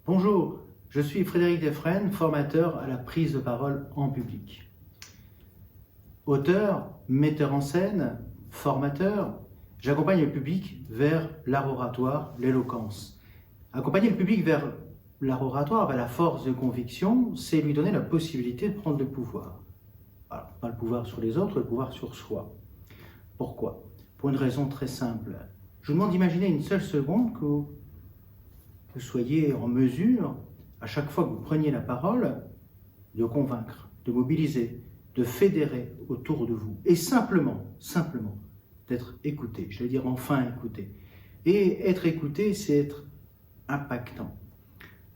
Bonjour, je suis Frédéric Defresne, formateur à la prise de parole en public. Auteur, metteur en scène, formateur, j'accompagne le public vers l'art oratoire, l'éloquence. Accompagner le public vers l'art oratoire, vers la force de conviction, c'est lui donner la possibilité de prendre le pouvoir. Alors, pas le pouvoir sur les autres, le pouvoir sur soi. Pourquoi? Pour une raison très simple. Je vous demande d'imaginer une seule seconde que vous soyez en mesure, à chaque fois que vous preniez la parole, de convaincre, de mobiliser, de fédérer autour de vous. Et simplement, d'être écouté. Je vais dire enfin écouté. Et être écouté, c'est être impactant.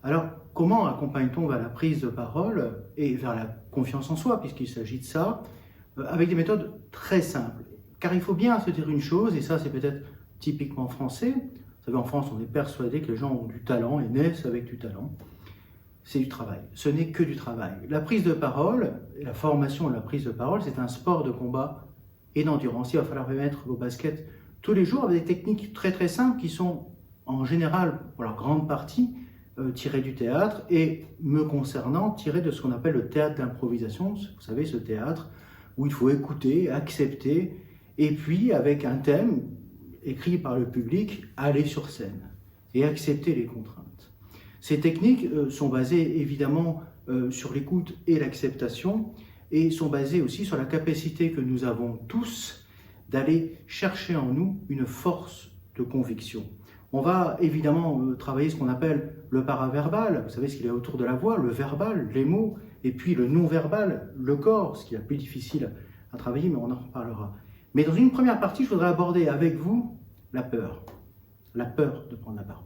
Alors, comment accompagne-t-on vers la prise de parole et vers la confiance en soi, puisqu'il s'agit de ça, avec des méthodes très simples. Car il faut bien se dire une chose, et ça c'est peut-être typiquement français. Vous savez, en France, on est persuadé que les gens ont du talent et naissent avec du talent. C'est du travail. Ce n'est que du travail. La prise de parole, et la formation de la prise de parole, c'est un sport de combat et d'endurance. Il va falloir mettre vos baskets tous les jours avec des techniques très très simples qui sont en général, pour la grande partie, tirées du théâtre et, me concernant, tirées de ce qu'on appelle le théâtre d'improvisation. Vous savez, ce théâtre où il faut écouter, accepter, et puis avec un thème écrit par le public, aller sur scène et accepter les contraintes. Ces techniques sont basées évidemment sur l'écoute et l'acceptation et sont basées aussi sur la capacité que nous avons tous d'aller chercher en nous une force de conviction. On va évidemment travailler ce qu'on appelle le paraverbal, vous savez ce qu'il y a autour de la voix, le verbal, les mots, et puis le non-verbal, le corps, ce qui est le plus difficile à travailler, mais on en reparlera. Mais dans une première partie, je voudrais aborder avec vous la peur de prendre la parole.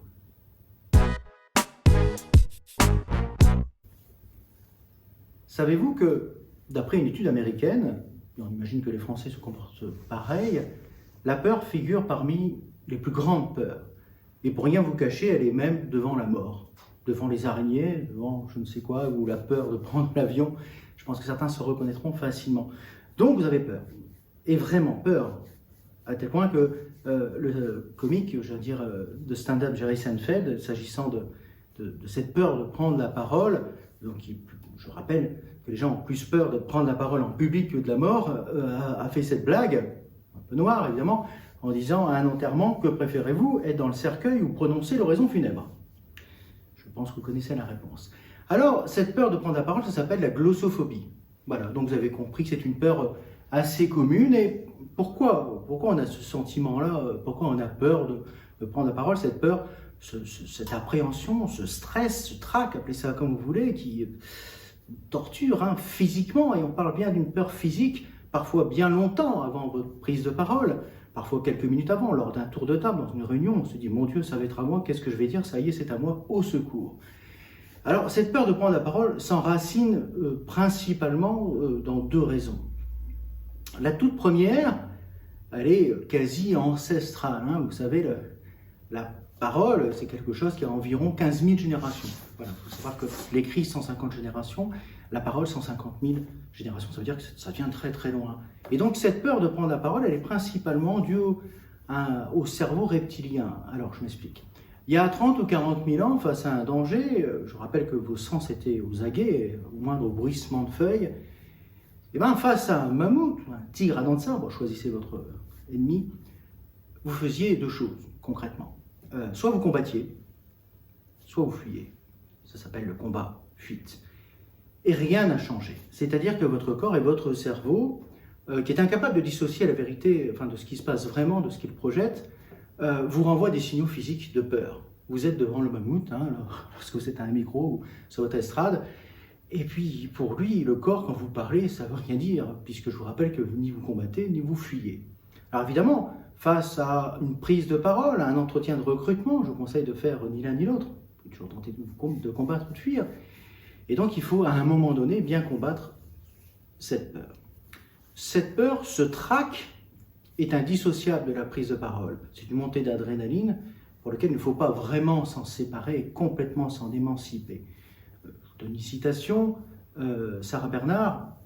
Savez-vous que, d'après une étude américaine, et on imagine que les Français se comportent pareil, la peur figure parmi les plus grandes peurs. Et pour rien vous cacher, elle est même devant la mort, devant les araignées, devant je ne sais quoi, ou la peur de prendre l'avion. Je pense que certains se reconnaîtront facilement. Donc vous avez peur. Et vraiment peur, à tel point que le comique, je veux dire, de stand-up Jerry Seinfeld, s'agissant de cette peur de prendre la parole, donc je rappelle que les gens ont plus peur de prendre la parole en public que de la mort, a fait cette blague, un peu noire évidemment, en disant à un enterrement, que préférez-vous, être dans le cercueil ou prononcer l'oraison funèbre? Je pense que vous connaissez la réponse. Alors, cette peur de prendre la parole, ça s'appelle la glossophobie. Voilà, donc vous avez compris que c'est une peur assez commune. Et pourquoi on a ce sentiment-là? Pourquoi on a peur de prendre la parole? Cette peur, cette appréhension, ce stress, ce trac, appelez ça comme vous voulez, qui torture physiquement. Et on parle bien d'une peur physique, parfois bien longtemps avant votre prise de parole, parfois quelques minutes avant, lors d'un tour de table, dans une réunion. On se dit, mon Dieu, ça va être à moi, qu'est-ce que je vais dire? Ça y est, c'est à moi, au secours. Alors, cette peur de prendre la parole s'enracine principalement dans deux raisons. La toute première, elle est quasi ancestrale. Vous savez, la parole, c'est quelque chose qui a environ 15 000 générations. Voilà, il faut savoir que l'écrit, 150 générations, la parole, 150 000 générations. Ça veut dire que ça vient très très loin. Et donc, cette peur de prendre la parole, elle est principalement due au cerveau reptilien. Alors, je m'explique. Il y a 30 ou 40 000 ans, face à un danger, je rappelle que vos sens étaient aux aguets, au moindre bruissement de feuilles, et bien face à un mammouth, un tigre à dents de sabre, choisissez votre ennemi, vous faisiez deux choses, concrètement. Soit vous combattiez, soit vous fuyiez. Ça s'appelle le combat-fuite. Et rien n'a changé. C'est-à-dire que votre corps et votre cerveau, qui est incapable de dissocier la vérité, de ce qui se passe vraiment, de ce qu'il projette, vous renvoie des signaux physiques de peur. Vous êtes devant le mammouth, lorsque vous êtes à un micro ou sur votre estrade, et puis pour lui, le corps, quand vous parlez, ça ne veut rien dire, puisque je vous rappelle que ni vous combattez, ni vous fuyez. Alors évidemment, face à une prise de parole, à un entretien de recrutement, je vous conseille de faire ni l'un ni l'autre. Vous pouvez toujours tenter de combattre ou de fuir. Et donc il faut à un moment donné bien combattre cette peur. Cette peur, ce trac, est indissociable de la prise de parole. C'est une montée d'adrénaline pour laquelle il ne faut pas vraiment s'en séparer et complètement s'en émanciper. Je donne une citation, Sarah Bernard,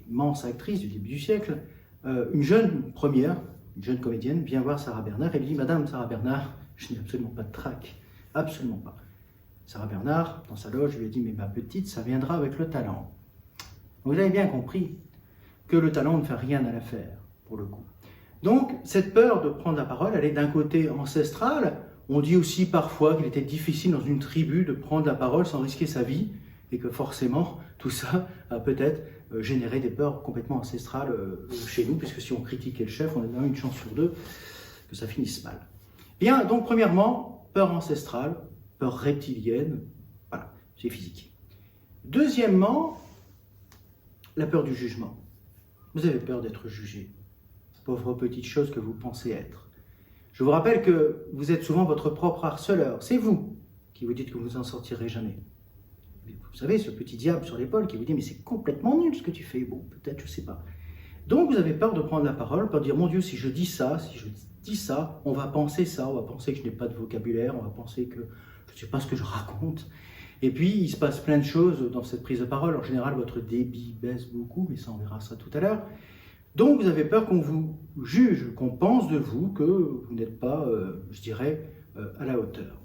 immense actrice du début du siècle, une jeune première une jeune comédienne, vient voir Sarah Bernard et lui dit « Madame Sarah Bernard, je n'ai absolument pas de trac, absolument pas. » Sarah Bernard, dans sa loge, lui a dit « Mais ma petite, ça viendra avec le talent. » Vous avez bien compris que le talent ne fait rien à l'affaire, pour le coup. Donc, cette peur de prendre la parole, elle est d'un côté ancestrale. On dit aussi parfois qu'il était difficile dans une tribu de prendre la parole sans risquer sa vie, et que forcément, tout ça a peut-être généré des peurs complètement ancestrales chez nous, puisque si on critiquait le chef, on a même une chance sur deux que ça finisse mal. Bien, donc premièrement, peur ancestrale, peur reptilienne, voilà, c'est physique. Deuxièmement, la peur du jugement. Vous avez peur d'être jugé, pauvre petite chose que vous pensez être. Je vous rappelle que vous êtes souvent votre propre harceleur, c'est vous qui vous dites que vous n'en sortirez jamais. Vous savez, ce petit diable sur l'épaule qui vous dit « mais c'est complètement nul ce que tu fais ». Bon, peut-être, je ne sais pas. Donc vous avez peur de prendre la parole, peur de dire « mon Dieu, si je dis ça, on va penser ça, on va penser que je n'ai pas de vocabulaire, on va penser que je ne sais pas ce que je raconte ». Et puis, il se passe plein de choses dans cette prise de parole. En général, votre débit baisse beaucoup, mais ça, on verra ça tout à l'heure. Donc, vous avez peur qu'on vous juge, qu'on pense de vous que vous n'êtes pas, je dirais, à la hauteur.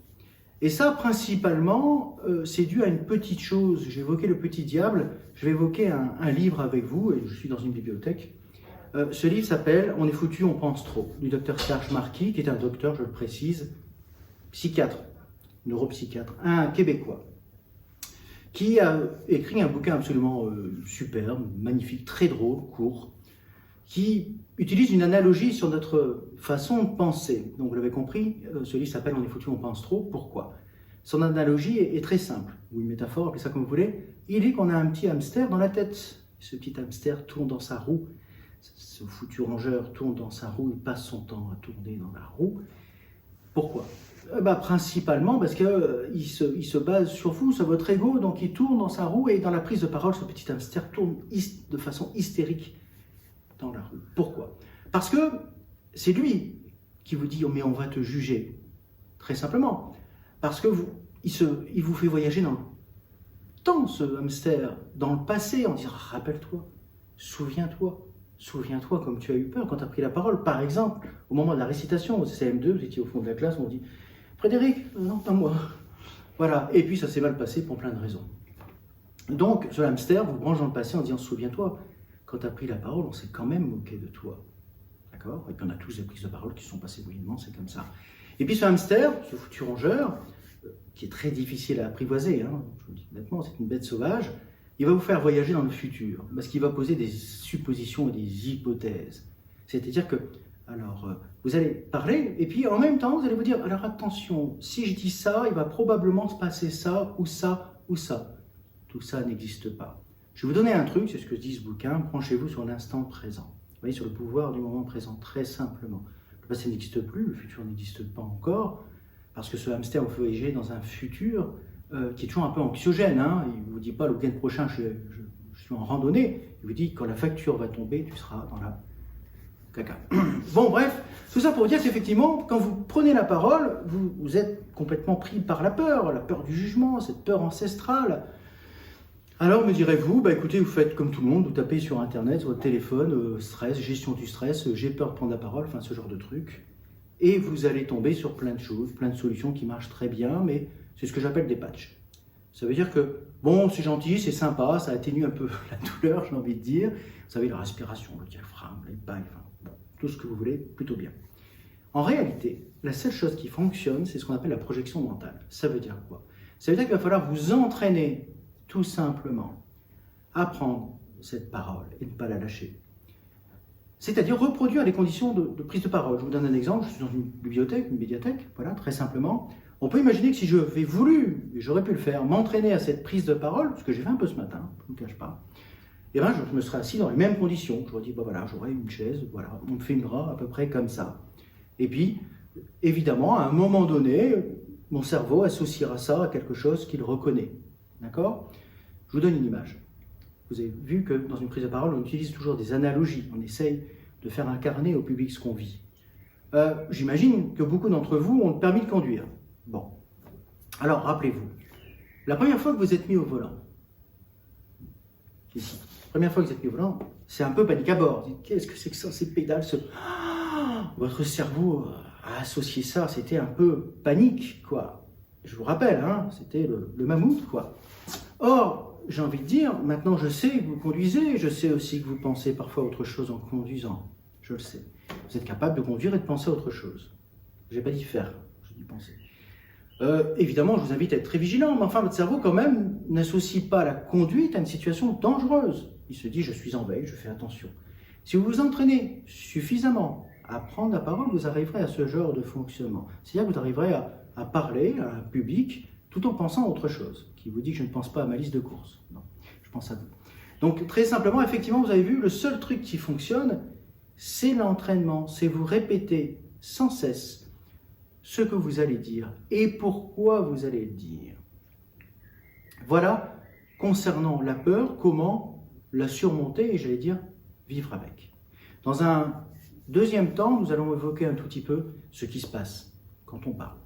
Et ça, principalement, c'est dû à une petite chose. J'ai évoqué le petit diable, je vais évoquer un livre avec vous, et je suis dans une bibliothèque. Ce livre s'appelle « On est foutu, on pense trop » du docteur Serge Marquis, qui est un docteur, je le précise, psychiatre, neuropsychiatre, un Québécois, qui a écrit un bouquin absolument superbe, magnifique, très drôle, court, qui utilise une analogie sur notre façon de penser. Donc vous l'avez compris, ce livre s'appelle « On est foutu, on pense trop ». Pourquoi? Son analogie est très simple, ou une métaphore, appelez ça comme vous voulez. Il dit qu'on a un petit hamster dans la tête. Ce petit hamster tourne dans sa roue. Ce foutu rongeur tourne dans sa roue, il passe son temps à tourner dans la roue. Pourquoi? Principalement parce qu'il se base sur vous, sur votre ego, donc il tourne dans sa roue et dans la prise de parole, ce petit hamster tourne de façon hystérique dans la roue. Pourquoi? Parce que c'est lui qui vous dit « mais on va te juger ». Très simplement. Parce que il vous fait voyager dans le temps, ce hamster, dans le passé, en disant « rappelle-toi, souviens-toi ». Souviens-toi comme tu as eu peur quand tu as pris la parole. Par exemple, au moment de la récitation au CM2, vous étiez au fond de la classe, on dit « Frédéric, non, pas moi ». Voilà, et puis ça s'est mal passé pour plein de raisons. Donc, ce hamster vous branche dans le passé en disant « Souviens-toi, quand tu as pris la parole, on s'est quand même moqué de toi. » D'accord? Et puis on a tous des prises de parole qui sont passées moyennement, c'est comme ça. Et puis ce hamster, ce foutu rongeur, qui est très difficile à apprivoiser, je vous dis honnêtement, c'est une bête sauvage, il va vous faire voyager dans le futur, parce qu'il va poser des suppositions et des hypothèses. C'est-à-dire que, alors, vous allez parler, et puis en même temps, vous allez vous dire, alors attention, si je dis ça, il va probablement se passer ça, ou ça, ou ça. Tout ça n'existe pas. Je vais vous donner un truc, c'est ce que dit ce bouquin, branchez-vous sur l'instant présent. Vous voyez, sur le pouvoir du moment présent, très simplement. Le passé n'existe plus, le futur n'existe pas encore, parce que ce hamster vous fait voyager dans un futur qui est toujours un peu anxiogène. Il ne vous dit pas le week-end prochain je suis en randonnée, il vous dit quand la facture va tomber, tu seras dans la caca. Bon bref, tout ça pour dire qu'effectivement, quand vous prenez la parole, vous êtes complètement pris par la peur du jugement, cette peur ancestrale. Alors me direz-vous, écoutez, vous faites comme tout le monde, vous tapez sur internet, sur votre téléphone, stress, gestion du stress, j'ai peur de prendre la parole, enfin ce genre de truc. Et vous allez tomber sur plein de choses, plein de solutions qui marchent très bien, mais c'est ce que j'appelle des patchs. Ça veut dire que, bon, c'est gentil, c'est sympa, ça atténue un peu la douleur, j'ai envie de dire. Vous savez, la respiration, le diaphragme, les bails, enfin, bon, tout ce que vous voulez, plutôt bien. En réalité, la seule chose qui fonctionne, c'est ce qu'on appelle la projection mentale. Ça veut dire quoi? Ça veut dire qu'il va falloir vous entraîner, tout simplement, à prendre cette parole et ne pas la lâcher. C'est-à-dire reproduire les conditions de prise de parole. Je vous donne un exemple, je suis dans une médiathèque, voilà, très simplement. On peut imaginer que si j'avais voulu, et j'aurais pu le faire, m'entraîner à cette prise de parole, ce que j'ai fait un peu ce matin, je ne vous cache pas, je me serais assis dans les mêmes conditions. J'aurais dit, voilà, j'aurais une chaise, voilà, on me filmera à peu près comme ça. Et puis, évidemment, à un moment donné, mon cerveau associera ça à quelque chose qu'il reconnaît. D'accord? Je vous donne une image. Vous avez vu que dans une prise de parole, on utilise toujours des analogies. On essaye de faire incarner au public ce qu'on vit. J'imagine que beaucoup d'entre vous ont le permis de conduire. Bon. Alors, rappelez-vous, la première fois que vous êtes mis au volant, ici, la première fois que vous êtes mis au volant, c'est un peu panique à bord. Qu'est-ce que c'est que ça, ces pédales, votre cerveau a associé ça, c'était un peu panique, quoi. Je vous rappelle, hein, c'était le mammouth, quoi. Or, j'ai envie de dire, maintenant je sais que vous conduisez, je sais aussi que vous pensez parfois à autre chose en conduisant, je le sais. Vous êtes capable de conduire et de penser à autre chose. Je n'ai pas dit faire, j'ai dit penser. Évidemment, je vous invite à être très vigilant, mais enfin, votre cerveau, quand même, n'associe pas la conduite à une situation dangereuse. Il se dit, je suis en veille, je fais attention. Si vous vous entraînez suffisamment à prendre la parole, vous arriverez à ce genre de fonctionnement. C'est-à-dire que vous arriverez à parler à un public tout en pensant à autre chose, qui vous dit que je ne pense pas à ma liste de courses. Non, je pense à vous. Donc, très simplement, effectivement, vous avez vu, le seul truc qui fonctionne, c'est l'entraînement, c'est vous répéter sans cesse ce que vous allez dire et pourquoi vous allez le dire. Voilà, concernant la peur, comment la surmonter et j'allais dire vivre avec. Dans un deuxième temps, nous allons évoquer un tout petit peu ce qui se passe quand on parle.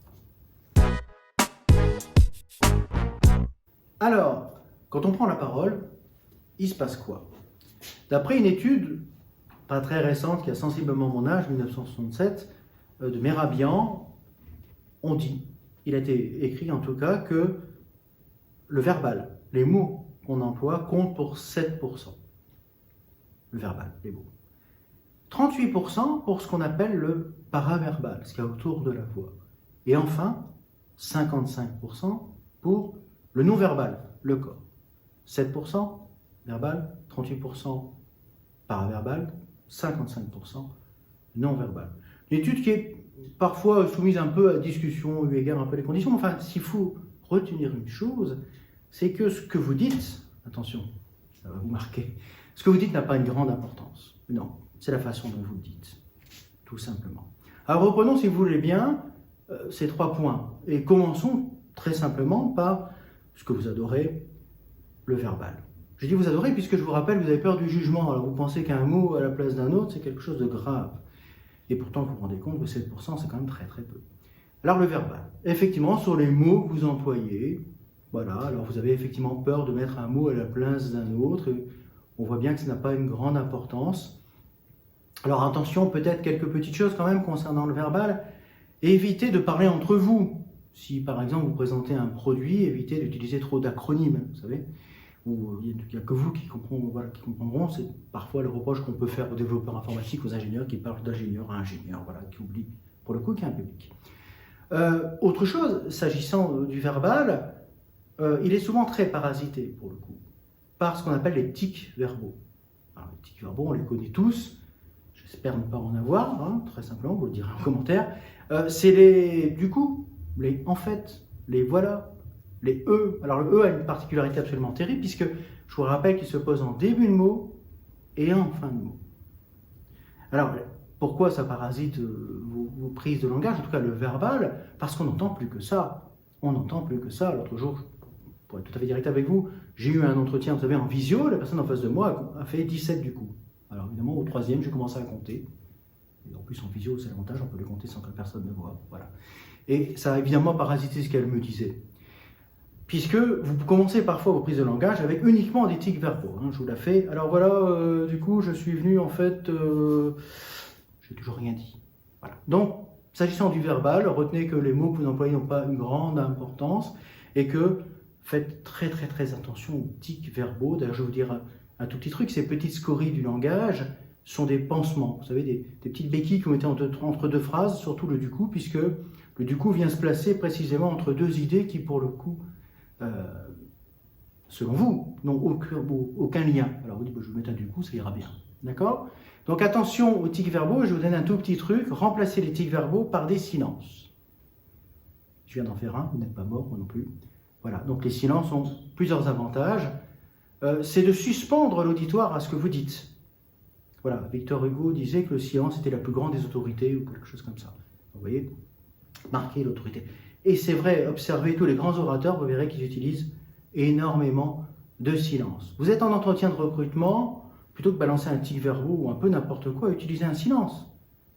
Alors, quand on prend la parole, il se passe quoi? D'après une étude, pas très récente, qui a sensiblement mon âge, 1967, de Merabian, on dit, il a été écrit en tout cas, que le verbal, les mots qu'on emploie, comptent pour 7%. Le verbal, les mots. 38% pour ce qu'on appelle le paraverbal, ce qu'il y a autour de la voix. Et enfin, 55% pour le non-verbal, le corps. 7% verbal, 38% paraverbal, 55% non-verbal. Une étude qui est parfois soumise un peu à discussion, eu égard un peu les conditions. Enfin, s'il faut retenir une chose, c'est que ce que vous dites, attention, ça va vous marquer, ce que vous dites n'a pas une grande importance. Non, c'est la façon dont vous le dites, tout simplement. Alors reprenons, si vous voulez bien, ces 3 points. Et commençons très simplement par ce que vous adorez, le verbal. Je dis vous adorez puisque je vous rappelle, vous avez peur du jugement. Alors vous pensez qu'un mot à la place d'un autre, c'est quelque chose de grave. Et pourtant, vous vous rendez compte que 7%, c'est quand même très très peu. Alors le verbal, effectivement, sur les mots que vous employez, voilà, alors vous avez effectivement peur de mettre un mot à la place d'un autre, on voit bien que ça n'a pas une grande importance. Alors attention, peut-être quelques petites choses quand même concernant le verbal, évitez de parler entre vous. Si par exemple vous présentez un produit, évitez d'utiliser trop d'acronymes, vous savez, où il n'y a que vous qui comprendront, c'est parfois le reproche qu'on peut faire aux développeurs informatiques, aux ingénieurs qui parlent d'ingénieur à ingénieur, voilà, qui oublient pour le coup qu'il y a un public. Autre chose, s'agissant du verbal, il est souvent très parasité pour le coup, par ce qu'on appelle les tics verbaux. Alors, les tics verbaux, on les connaît tous, j'espère ne pas en avoir, hein, très simplement, vous le direz en commentaire. C'est les du coup, les en fait, les voilà, les E. Alors le E a une particularité absolument terrible puisque je vous rappelle qu'il se pose en début de mot et en fin de mot. Alors pourquoi ça parasite vos prises de langage, en tout cas le verbal? Parce qu'on n'entend plus que ça. On n'entend plus que ça. L'autre jour, pour être tout à fait direct avec vous, j'ai eu un entretien, vous savez, en visio, la personne en face de moi a fait 17 du coup. Alors évidemment, au 3e, j'ai commencé à compter. Et en plus, en visio, c'est l'avantage, on peut les compter sans que personne ne voit. Voilà. Et ça a évidemment parasité ce qu'elle me disait. Puisque vous commencez parfois vos prises de langage avec uniquement des tics verbaux. Hein, je vous la fais. Alors voilà, du coup, je suis venu en fait... j'ai toujours rien dit. Voilà. Donc, s'agissant du verbal, retenez que les mots que vous employez n'ont pas une grande importance et que faites très très très attention aux tics verbaux. D'ailleurs, je vais vous dire un tout petit truc, ces petites scories du langage sont des pansements. Vous savez, des petites béquilles que vous mettez entre deux phrases, surtout le du coup, puisque le du coup vient se placer précisément entre deux idées qui, pour le coup, selon vous, n'ont aucun lien. Alors vous dites, je vais mettre un du coup, ça ira bien. D'accord? Donc attention aux tics verbaux, je vous donne un tout petit truc, remplacez les tics verbaux par des silences. Je viens d'en faire un, vous n'êtes pas mort, moi non plus. Voilà, donc les silences ont plusieurs avantages. C'est de suspendre l'auditoire à ce que vous dites. Voilà, Victor Hugo disait que le silence était la plus grande des autorités, ou quelque chose comme ça. Vous voyez, marquer l'autorité. Et c'est vrai, observez tous les grands orateurs, vous verrez qu'ils utilisent énormément de silence. Vous êtes en entretien de recrutement, plutôt que balancer un tic verbaux ou un peu n'importe quoi, utilisez un silence.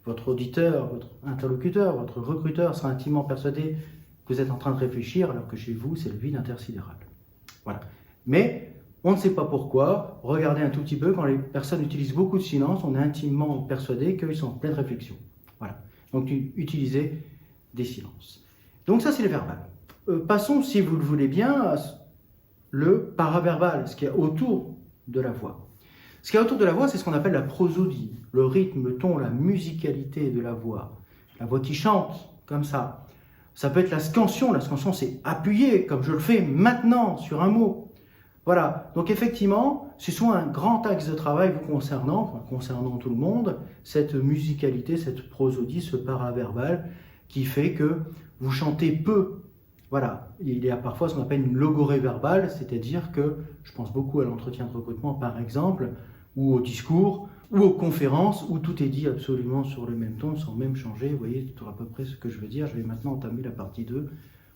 Votre auditeur, votre interlocuteur, votre recruteur sera intimement persuadé que vous êtes en train de réfléchir, alors que chez vous, c'est le vide intersidéral. Voilà. Mais on ne sait pas pourquoi. Regardez un tout petit peu, quand les personnes utilisent beaucoup de silence, on est intimement persuadé qu'ils sont en pleine réflexion. Voilà. Donc, utilisez des silences. Donc, ça, c'est le verbal. Passons, si vous le voulez bien, à le paraverbal, ce qu'il y a autour de la voix. Ce qu'il y a autour de la voix, c'est ce qu'on appelle la prosodie, le rythme, le ton, la musicalité de la voix qui chante, comme ça. Ça peut être la scansion c'est appuyer, comme je le fais maintenant, sur un mot. Voilà, donc effectivement, c'est soit un grand axe de travail vous concernant tout le monde, cette musicalité, cette prosodie, ce paraverbal, qui fait que vous chantez peu. Voilà, il y a parfois ce qu'on appelle une logorrhée verbale, c'est-à-dire que je pense beaucoup à l'entretien de recrutement par exemple, ou au discours, ou aux conférences, où tout est dit absolument sur le même ton, sans même changer. Vous voyez, c'est à peu près ce que je veux dire. Je vais maintenant entamer la partie 2.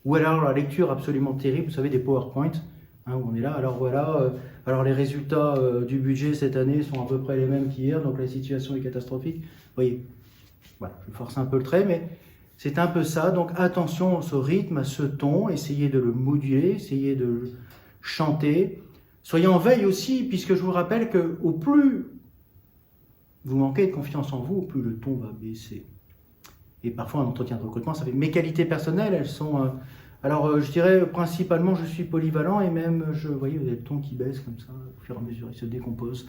Ou alors la lecture absolument terrible, vous savez, des PowerPoint, hein, où on est là. Alors voilà, alors les résultats du budget cette année sont à peu près les mêmes qu'hier, donc la situation est catastrophique. Vous voyez, voilà, je force un peu le trait, mais c'est un peu ça. Donc attention à ce rythme, à ce ton, essayez de le moduler, essayez de le chanter. Soyez en veille aussi, puisque je vous rappelle qu'au plus vous manquez de confiance en vous, au plus le ton va baisser. Et parfois, un entretien de recrutement, ça fait... Mes qualités personnelles, elles sont... Alors, je dirais, principalement, je suis polyvalent, et même, vous voyez, vous avez le ton qui baisse comme ça, au fur et à mesure, il se décompose.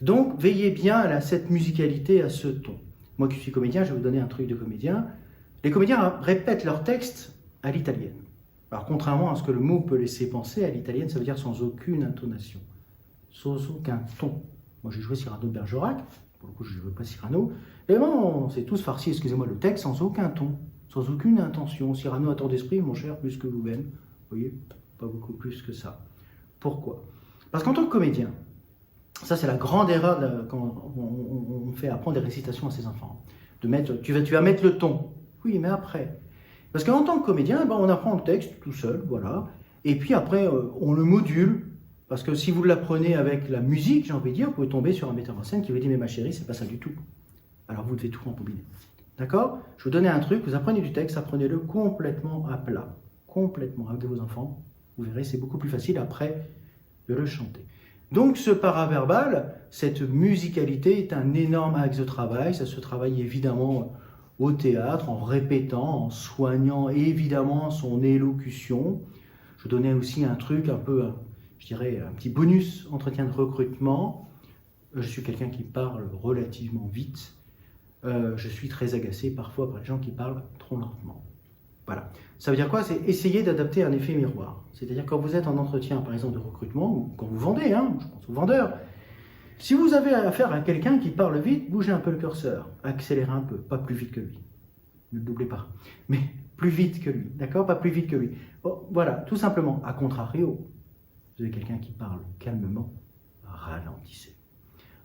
Donc, veillez bien à cette musicalité, à ce ton. Moi qui suis comédien, je vais vous donner un truc de comédien. Les comédiens répètent leur texte à l'italienne. Alors, contrairement à ce que le mot peut laisser penser, à l'italienne, ça veut dire sans aucune intonation, sans aucun ton. Moi, j'ai joué Cyrano de Bergerac, pour le coup, je ne veux pas Cyrano. Et bon, c'est tous farci, excusez-moi le texte, sans aucun ton, sans aucune intention. Cyrano a tort d'esprit, mon cher, plus que vous-même. Vous voyez, pas beaucoup plus que ça. Pourquoi? Parce qu'en tant que comédien, ça c'est la grande erreur quand on fait apprendre des récitations à ses enfants. De mettre, tu vas mettre le ton. Oui, mais après. Parce qu'en tant que comédien, on apprend le texte tout seul, voilà. Et puis après, on le module. Parce que si vous l'apprenez avec la musique, j'ai envie de dire, vous pouvez tomber sur un metteur en scène qui vous dit « Mais ma chérie, c'est pas ça du tout. » Alors vous devez tout rembobiner. D'accord? Je vous donner un truc, vous apprenez du texte, apprenez-le complètement à plat. Complètement, avec vos enfants. Vous verrez, c'est beaucoup plus facile après de le chanter. Donc ce paraverbal, cette musicalité est un énorme axe de travail. Ça se travaille évidemment au théâtre, en répétant, en soignant évidemment son élocution. Je donnais aussi un truc un peu... je dirais, un petit bonus entretien de recrutement. Je suis quelqu'un qui parle relativement vite. Je suis très agacé parfois par les gens qui parlent trop lentement. Voilà. Ça veut dire quoi? C'est essayer d'adapter un effet miroir. C'est-à-dire quand vous êtes en entretien, par exemple, de recrutement, ou quand vous vendez, je pense aux vendeurs, si vous avez affaire à quelqu'un qui parle vite, bougez un peu le curseur, accélérez un peu, pas plus vite que lui. Ne le doublez pas, mais plus vite que lui, d'accord? Pas plus vite que lui. Bon, voilà, tout simplement, à contrario. Vous avez quelqu'un qui parle calmement, ralentissez.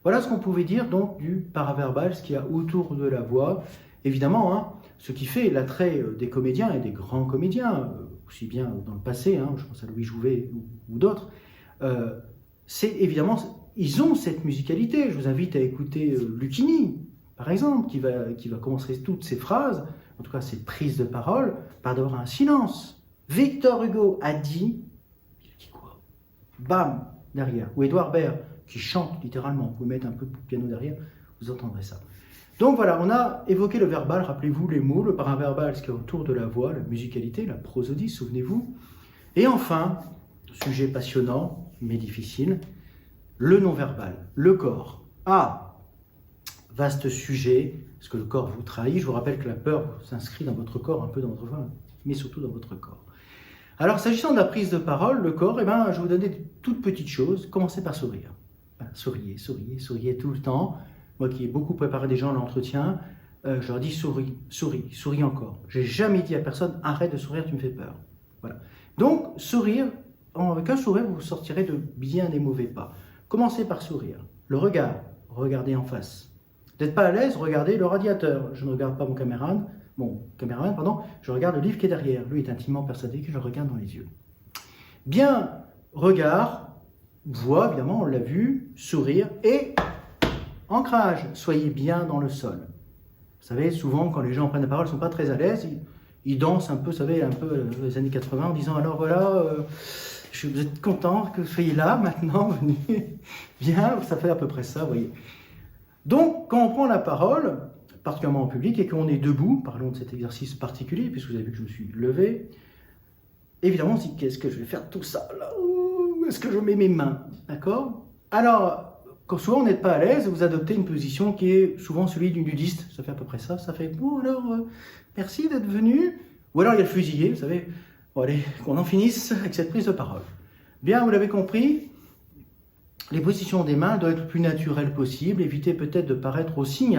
Voilà ce qu'on pouvait dire donc du paraverbal, ce qu'il y a autour de la voix. Évidemment, ce qui fait l'attrait des comédiens et des grands comédiens, aussi bien dans le passé, je pense à Louis Jouvet ou d'autres, c'est évidemment, ils ont cette musicalité. Je vous invite à écouter Lucchini, par exemple, qui va commencer toutes ses phrases, en tout cas ses prises de parole, par d'avoir un silence. Victor Hugo a dit quoi? Bam, derrière. Ou Édouard Baird, qui chante littéralement. Vous pouvez mettre un peu de piano derrière, vous entendrez ça. Donc voilà, on a évoqué le verbal, rappelez-vous les mots, le paraverbal, ce qui est autour de la voix, la musicalité, la prosodie, souvenez-vous. Et enfin, sujet passionnant, mais difficile, le non-verbal, le corps. Vaste sujet, parce que le corps vous trahit. Je vous rappelle que la peur s'inscrit dans votre corps, un peu dans votre voix, mais surtout dans votre corps. Alors, s'agissant de la prise de parole, le corps, je vais vous donner des toutes petites choses. Commencez par sourire. Voilà, souriez tout le temps. Moi qui ai beaucoup préparé des gens à l'entretien, je leur dis souris encore. J'ai jamais dit à personne arrête de sourire, tu me fais peur. Voilà. Donc, sourire, avec un sourire, vous sortirez de bien des mauvais pas. Commencez par sourire. Le regard, regardez en face. Vous n'êtes pas à l'aise, regardez le radiateur. Je ne regarde pas mon caméraman, je regarde le livre qui est derrière. Lui est intimement persuadé que je le regarde dans les yeux. Bien, regard, voix, évidemment, on l'a vu, sourire et ancrage. Soyez bien dans le sol. Vous savez, souvent, quand les gens prennent la parole, ils ne sont pas très à l'aise. Ils dansent un peu, vous savez, un peu les années 80 en disant alors voilà, vous êtes content que vous soyez là maintenant, venez. Bien, ça fait à peu près ça, vous voyez. Donc, quand on prend la parole, particulièrement en public, et qu'on est debout, parlons de cet exercice particulier, puisque vous avez vu que je me suis levé, évidemment, on se dit, qu'est-ce que je vais faire de tout ça là? Où est-ce que je mets mes mains? D'accord? Alors, quand souvent on n'est pas à l'aise, vous adoptez une position qui est souvent celui du nudiste. Ça fait à peu près ça. Ça fait, bon alors, merci d'être venu. Ou alors il y a le fusillé, vous savez. Bon allez, qu'on en finisse avec cette prise de parole. Bien, vous l'avez compris, les positions des mains doivent être le plus naturelles possible. Évitez peut-être de paraître aussi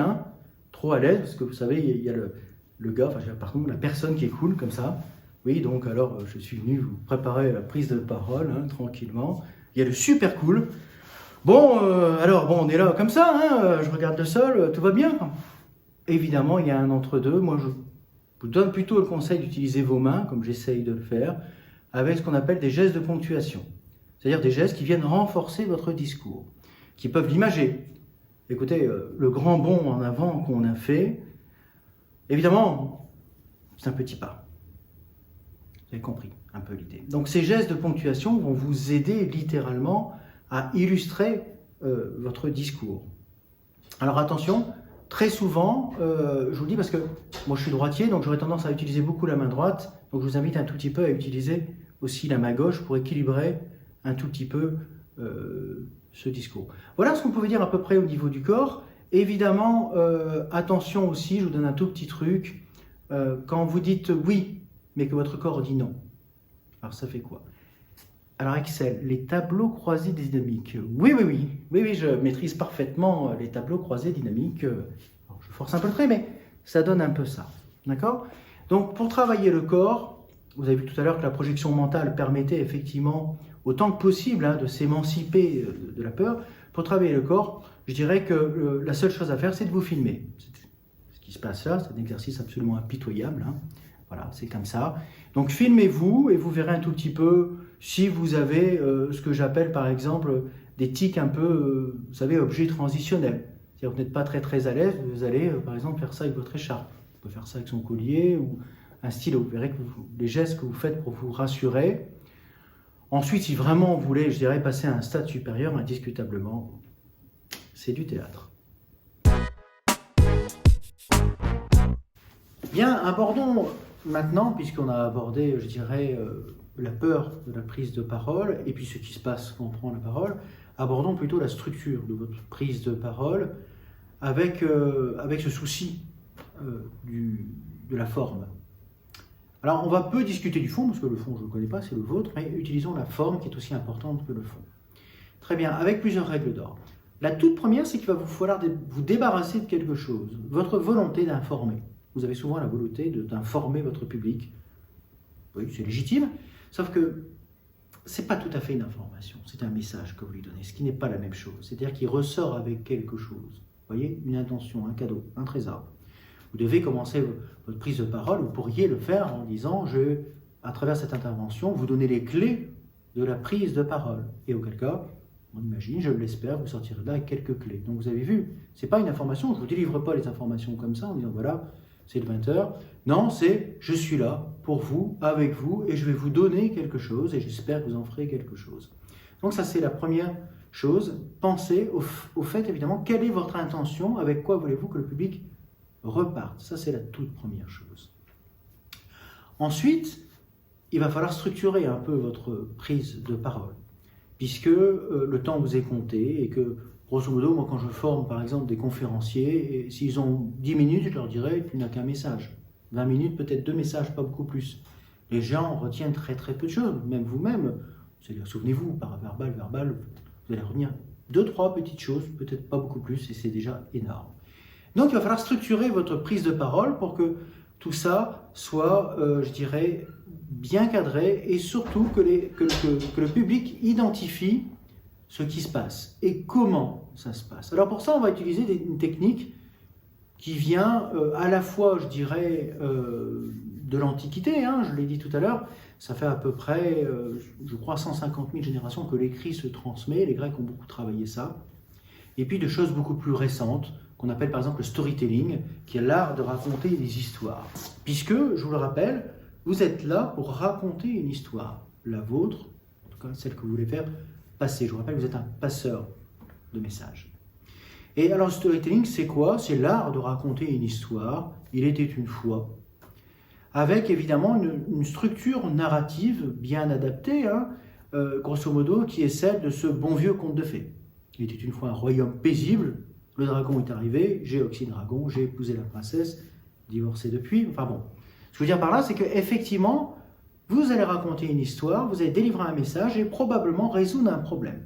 trop à l'aise, parce que vous savez, il y a le gars, enfin pardon, la personne qui est cool comme ça. Oui, donc alors je suis venu vous préparer la prise de parole, tranquillement. Il y a le super cool. Bon, on est là comme ça, je regarde le sol, tout va bien. Évidemment, il y a un entre-deux. Moi, je vous donne plutôt le conseil d'utiliser vos mains, comme j'essaye de le faire, avec ce qu'on appelle des gestes de ponctuation. C'est-à-dire des gestes qui viennent renforcer votre discours, qui peuvent l'imager. Écoutez, le grand bond en avant qu'on a fait, évidemment, c'est un petit pas. Vous avez compris un peu l'idée. Donc ces gestes de ponctuation vont vous aider littéralement à illustrer votre discours. Alors attention, très souvent, je vous le dis parce que moi je suis droitier, donc j'aurais tendance à utiliser beaucoup la main droite, donc je vous invite un tout petit peu à utiliser aussi la main gauche pour équilibrer un tout petit peu ce discours. Voilà ce qu'on pouvait dire à peu près au niveau du corps. Évidemment, attention aussi, je vous donne un tout petit truc, quand vous dites oui, mais que votre corps dit non. Alors ça fait quoi? Alors Excel, les tableaux croisés dynamiques. Oui, je maîtrise parfaitement les tableaux croisés dynamiques. Alors, je force un peu le trait, mais ça donne un peu ça. D'accord? Donc pour travailler le corps, vous avez vu tout à l'heure que la projection mentale permettait effectivement, autant que possible, de s'émanciper de la peur. Pour travailler le corps, je dirais que la seule chose à faire, c'est de vous filmer. Ce qui se passe là, c'est un exercice absolument impitoyable. Voilà, c'est comme ça. Donc filmez-vous et vous verrez un tout petit peu si vous avez ce que j'appelle par exemple des tics un peu, vous savez, objets transitionnels. C'est-à-dire que vous n'êtes pas très à l'aise, vous allez par exemple faire ça avec votre écharpe. Vous pouvez faire ça avec son collier ou un stylo. Vous verrez que les gestes que vous faites pour vous rassurer. Ensuite, si vraiment vous voulez, je dirais, passer à un stade supérieur, indiscutablement, c'est du théâtre. Bien, abordons maintenant, puisqu'on a abordé, je dirais, la peur de la prise de parole, et puis ce qui se passe quand on prend la parole, abordons plutôt la structure de votre prise de parole, avec ce souci de la forme. Alors, on va peu discuter du fond, parce que le fond, je ne le connais pas, c'est le vôtre, mais utilisons la forme qui est aussi importante que le fond. Très bien, avec plusieurs règles d'or. La toute première, c'est qu'il va vous falloir vous débarrasser de quelque chose, votre volonté d'informer. Vous avez souvent la volonté d'informer votre public. Oui, c'est légitime, sauf que ce n'est pas tout à fait une information, c'est un message que vous lui donnez, ce qui n'est pas la même chose. C'est-à-dire qu'il ressort avec quelque chose. Vous voyez, une intention, un cadeau, un trésor. Vous devez commencer votre prise de parole, vous pourriez le faire en disant, à travers cette intervention, vous donner les clés de la prise de parole. Et auquel cas, on imagine, je l'espère, vous sortirez de là avec quelques clés. Donc vous avez vu, ce n'est pas une information, je ne vous délivre pas les informations comme ça en disant, voilà, c'est le 20h. Non, c'est je suis là pour vous, avec vous, et je vais vous donner quelque chose, et j'espère que vous en ferez quelque chose. Donc ça, c'est la première chose. Pensez au fait, évidemment, quelle est votre intention, avec quoi voulez-vous que le public reparte. Ça, c'est la toute première chose. Ensuite, il va falloir structurer un peu votre prise de parole, puisque le temps vous est compté, et que grosso modo, moi, quand je forme, par exemple, des conférenciers, s'ils ont 10 minutes, je leur dirais, tu n'as qu'un message. 20 minutes, peut-être 2 messages, pas beaucoup plus. Les gens retiennent très peu de choses, même vous-même. C'est-à-dire, souvenez-vous, par verbal, vous allez retenir 2-3 petites choses, peut-être pas beaucoup plus, et c'est déjà énorme. Donc, il va falloir structurer votre prise de parole pour que tout ça soit, je dirais, bien cadré, et surtout que le public identifie ce qui se passe et comment ça se passe. Alors pour ça, on va utiliser une technique qui vient à la fois, je dirais, de l'Antiquité, je l'ai dit tout à l'heure, ça fait à peu près, je crois, 150 000 générations que l'écrit se transmet, les Grecs ont beaucoup travaillé ça, et puis de choses beaucoup plus récentes, qu'on appelle par exemple le storytelling, qui est l'art de raconter des histoires. Puisque, je vous le rappelle, vous êtes là pour raconter une histoire, la vôtre, en tout cas celle que vous voulez faire passer. Je vous rappelle que vous êtes un passeur de messages. Et alors, le storytelling, c'est quoi? C'est l'art de raconter une histoire. Il était une fois. Avec évidemment une structure narrative bien adaptée, hein, grosso modo, qui est celle de ce bon vieux conte de fées. Il était une fois un royaume paisible, le dragon est arrivé, j'ai oxy le dragon, j'ai épousé la princesse, divorcé depuis, enfin bon. Ce que je veux dire par là, c'est qu'effectivement, vous allez raconter une histoire, vous allez délivrer un message et probablement résoudre un problème.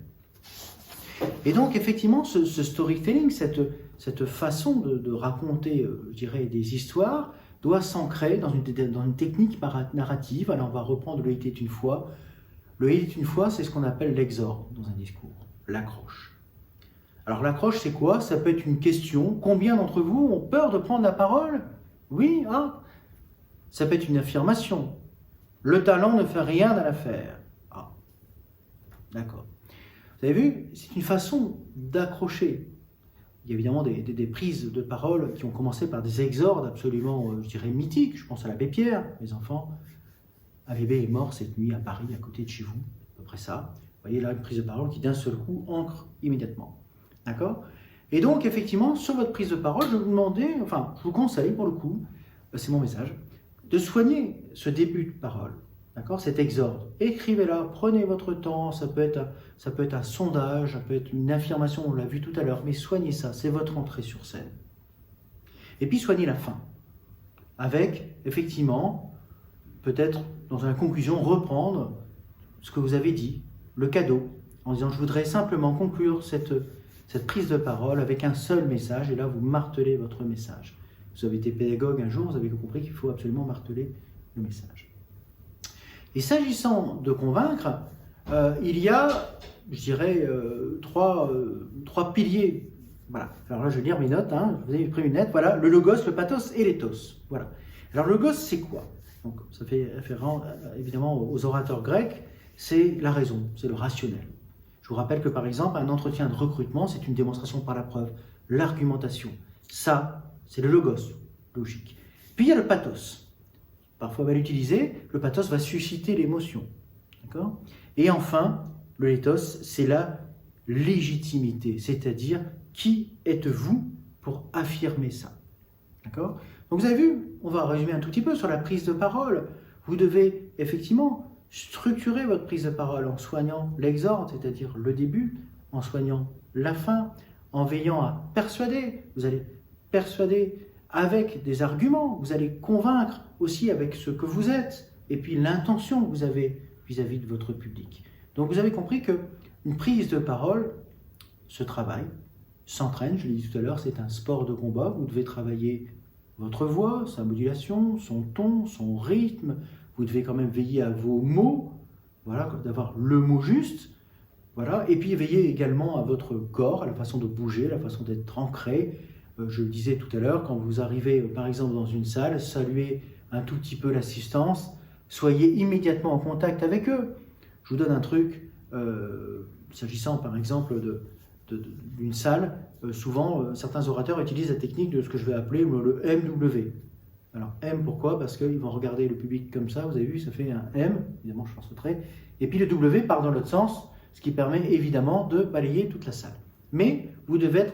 Et donc, effectivement, ce storytelling, cette façon de raconter, je dirais, des histoires, doit s'ancrer dans une technique narrative. Alors, on va reprendre le « il était une fois ». Le « il était une fois », c'est ce qu'on appelle l'exorde dans un discours, l'accroche. Alors, l'accroche, c'est quoi? Ça peut être une question. Combien d'entre vous ont peur de prendre la parole? Oui, hein? Ça peut être une affirmation. Le talent ne fait rien à l'affaire. Ah, d'accord. Vous avez vu, c'est une façon d'accrocher. Il y a évidemment des prises de parole qui ont commencé par des exordes absolument, je dirais, mythiques. Je pense à l'abbé Pierre, mes enfants. Un bébé est mort cette nuit à Paris, à côté de chez vous, à peu près ça. Vous voyez là une prise de parole qui d'un seul coup ancre immédiatement. D'accord? Et donc, effectivement, sur votre prise de parole, je vous conseille pour le coup, c'est mon message, de soigner ce début de parole. D'accord? Cet exorde. Écrivez-la, prenez votre temps, ça peut être un sondage, ça peut être une affirmation, on l'a vu tout à l'heure, mais soignez ça, c'est votre entrée sur scène. Et puis soignez la fin, avec, effectivement, peut-être dans la conclusion, reprendre ce que vous avez dit, le cadeau, en disant je voudrais simplement conclure cette prise de parole avec un seul message, et là vous martelez votre message. Vous avez été pédagogue un jour, vous avez compris qu'il faut absolument marteler le message. Et s'agissant de convaincre, il y a, je dirais, trois piliers. Voilà. Alors là, je vais lire mes notes. Hein. Vous avez pris une lettre. Voilà, le logos, le pathos et l'éthos. Voilà. Alors le logos, c'est quoi? Donc, ça fait référence évidemment aux orateurs grecs. C'est la raison, c'est le rationnel. Je vous rappelle que par exemple, un entretien de recrutement, c'est une démonstration par la preuve, l'argumentation. Ça, c'est le logos, logique. Puis il y a le pathos. Parfois mal utilisé, le pathos va susciter l'émotion. D'accord? Et enfin, le ethos, c'est la légitimité, c'est-à-dire qui êtes-vous pour affirmer ça? D'accord? Donc vous avez vu, on va résumer un tout petit peu sur la prise de parole. Vous devez effectivement structurer votre prise de parole en soignant l'exorde, c'est-à-dire le début, en soignant la fin, en veillant à persuader. Vous allez persuader avec des arguments, vous allez convaincre aussi avec ce que vous êtes, et puis l'intention que vous avez vis-à-vis de votre public. Donc vous avez compris qu'une prise de parole se travaille, s'entraîne, je l'ai dit tout à l'heure, c'est un sport de combat, vous devez travailler votre voix, sa modulation, son ton, son rythme, vous devez quand même veiller à vos mots, voilà, d'avoir le mot juste, voilà, et puis veiller également à votre corps, à la façon de bouger, la façon d'être ancré. Je le disais tout à l'heure, quand vous arrivez par exemple dans une salle, saluez un tout petit peu l'assistance, soyez immédiatement en contact avec eux. Je vous donne un truc, s'agissant par exemple d'une salle, souvent certains orateurs utilisent la technique de ce que je vais appeler le MW. Alors M, pourquoi? Parce qu'ils vont regarder le public comme ça, vous avez vu, ça fait un M, évidemment je pense au trait, et puis le W part dans l'autre sens, ce qui permet évidemment de balayer toute la salle. Mais vous devez être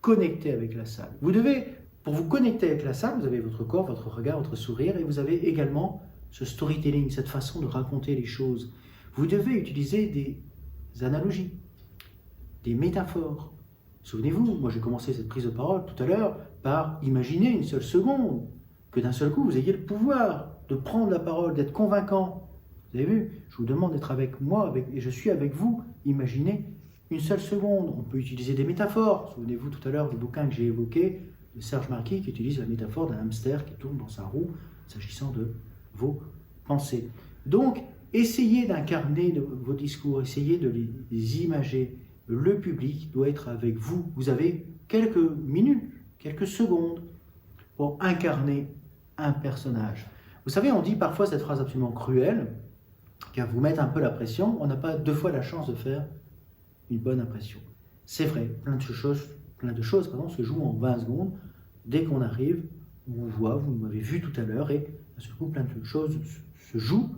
connecté avec la salle. Vous devez, pour vous connecter avec la salle, vous avez votre corps, votre regard, votre sourire, et vous avez également ce storytelling, cette façon de raconter les choses. Vous devez utiliser des analogies, des métaphores. Souvenez-vous, moi j'ai commencé cette prise de parole tout à l'heure par imaginer une seule seconde que d'un seul coup vous ayez le pouvoir de prendre la parole, d'être convaincant. Vous avez vu, je vous demande d'être avec moi et je suis avec vous. Imaginez une seule seconde. On peut utiliser des métaphores. Souvenez-vous tout à l'heure du bouquin que j'ai évoqué de Serge Marquis qui utilise la métaphore d'un hamster qui tourne dans sa roue s'agissant de vos pensées. Donc, essayez d'incarner vos discours, essayez de les imager. Le public doit être avec vous. Vous avez quelques minutes, quelques secondes pour incarner un personnage. Vous savez, on dit parfois cette phrase absolument cruelle, qui va vous mettre un peu la pression. On n'a pas deux fois la chance de faire une bonne impression. C'est vrai, plein de choses se jouent en 20 secondes. Dès qu'on arrive, on vous voit, vous m'avez vu tout à l'heure, et d'un seul coup, plein de choses se jouent.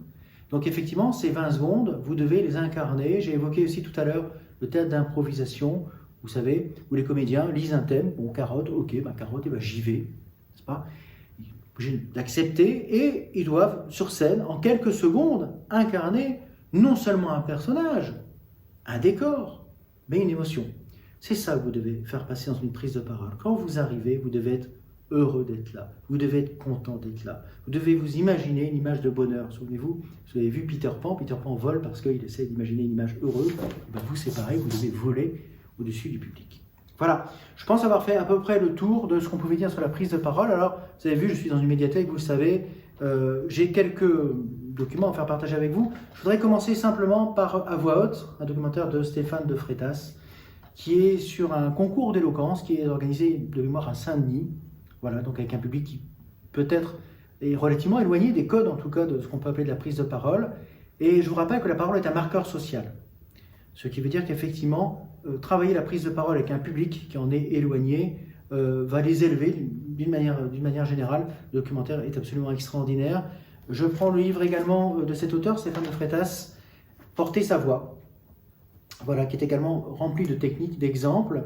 Donc effectivement, ces 20 secondes, vous devez les incarner. J'ai évoqué aussi tout à l'heure le théâtre d'improvisation, vous savez, où les comédiens lisent un thème, bon, carotte, ok, carotte, et j'y vais, n'est-ce pas? Ils sont obligés d'accepter et ils doivent, sur scène, en quelques secondes, incarner non seulement un personnage, un décor, mais une émotion. C'est ça que vous devez faire passer dans une prise de parole. Quand vous arrivez, vous devez être heureux d'être là. Vous devez être content d'être là. Vous devez vous imaginer une image de bonheur. Souvenez-vous, vous avez vu Peter Pan vole parce qu'il essaie d'imaginer une image heureuse. Vous, c'est pareil, vous devez voler au-dessus du public. Voilà, je pense avoir fait à peu près le tour de ce qu'on pouvait dire sur la prise de parole. Alors, vous avez vu, je suis dans une médiathèque, vous le savez. J'ai quelques documents à faire partager avec vous. Je voudrais commencer simplement par À voix haute, un documentaire de Stéphane de Freitas, qui est sur un concours d'éloquence qui est organisé de mémoire à Saint-Denis. Voilà, donc avec un public qui peut-être est relativement éloigné des codes, en tout cas, de ce qu'on peut appeler de la prise de parole. Et je vous rappelle que la parole est un marqueur social. Ce qui veut dire qu'effectivement, travailler la prise de parole avec un public qui en est éloigné va les élever d'une manière générale. Le documentaire est absolument extraordinaire. Je prends le livre également de cet auteur, Stéphane de Freitas, Porter sa voix. Voilà, qui est également rempli de techniques, d'exemples.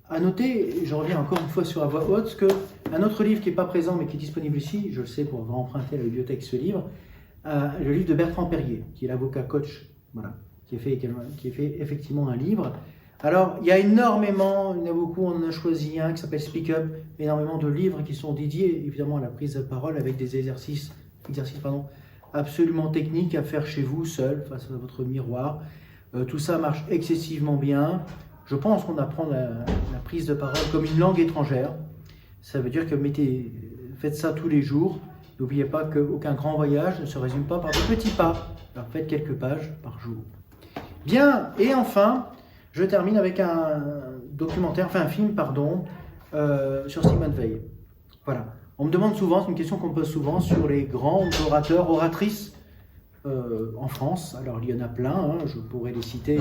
À noter, je reviens encore une fois sur À voix haute, qu'un autre livre qui n'est pas présent mais qui est disponible ici, je le sais pour avoir emprunté à la bibliothèque ce livre, le livre de Bertrand Perrier, qui est l'avocat coach, voilà, qui a fait effectivement un livre. Alors, il y a énormément, il y en a beaucoup, on en a choisi un qui s'appelle Speak Up, énormément de livres qui sont dédiés évidemment à la prise de parole avec des exercices absolument techniques à faire chez vous, seul, face à votre miroir. Tout ça marche excessivement bien. Je pense qu'on apprend la prise de parole comme une langue étrangère. Ça veut dire que faites ça tous les jours. N'oubliez pas qu'aucun grand voyage ne se résume pas par de petits pas. Alors faites quelques pages par jour. Bien, et enfin, je termine avec un film, sur Simone Veil. Voilà. On me demande souvent, c'est une question qu'on me pose souvent, sur les grands orateurs, oratrices en France. Alors il y en a plein, hein, je pourrais les citer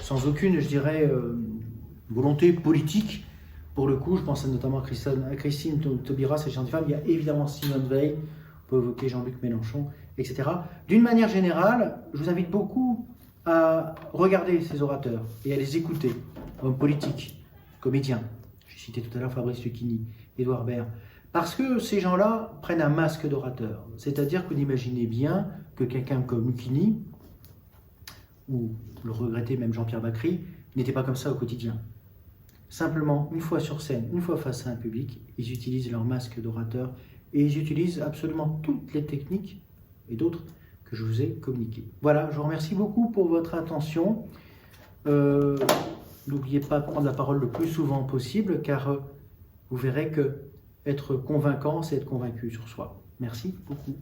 sans aucune, je dirais, volonté politique. Pour le coup, je pense notamment à Christine Taubira, c'est Gentilfemme. Il y a évidemment Simone Veil, on peut évoquer Jean-Luc Mélenchon, etc. D'une manière générale, je vous invite beaucoup à regarder ces orateurs et à les écouter, hommes politiques, comédiens. J'ai cité tout à l'heure Fabrice Lucchini, Édouard Baird. Parce que ces gens-là prennent un masque d'orateur. C'est-à-dire que vous imaginez bien que quelqu'un comme Lucchini, ou le regretté même Jean-Pierre Bacry, n'était pas comme ça au quotidien. Simplement, une fois sur scène, une fois face à un public, ils utilisent leur masque d'orateur et ils utilisent absolument toutes les techniques et d'autres que je vous ai communiquées. Voilà, je vous remercie beaucoup pour votre attention. N'oubliez pas de prendre la parole le plus souvent possible, car vous verrez que être convaincant, c'est être convaincu sur soi. Merci beaucoup.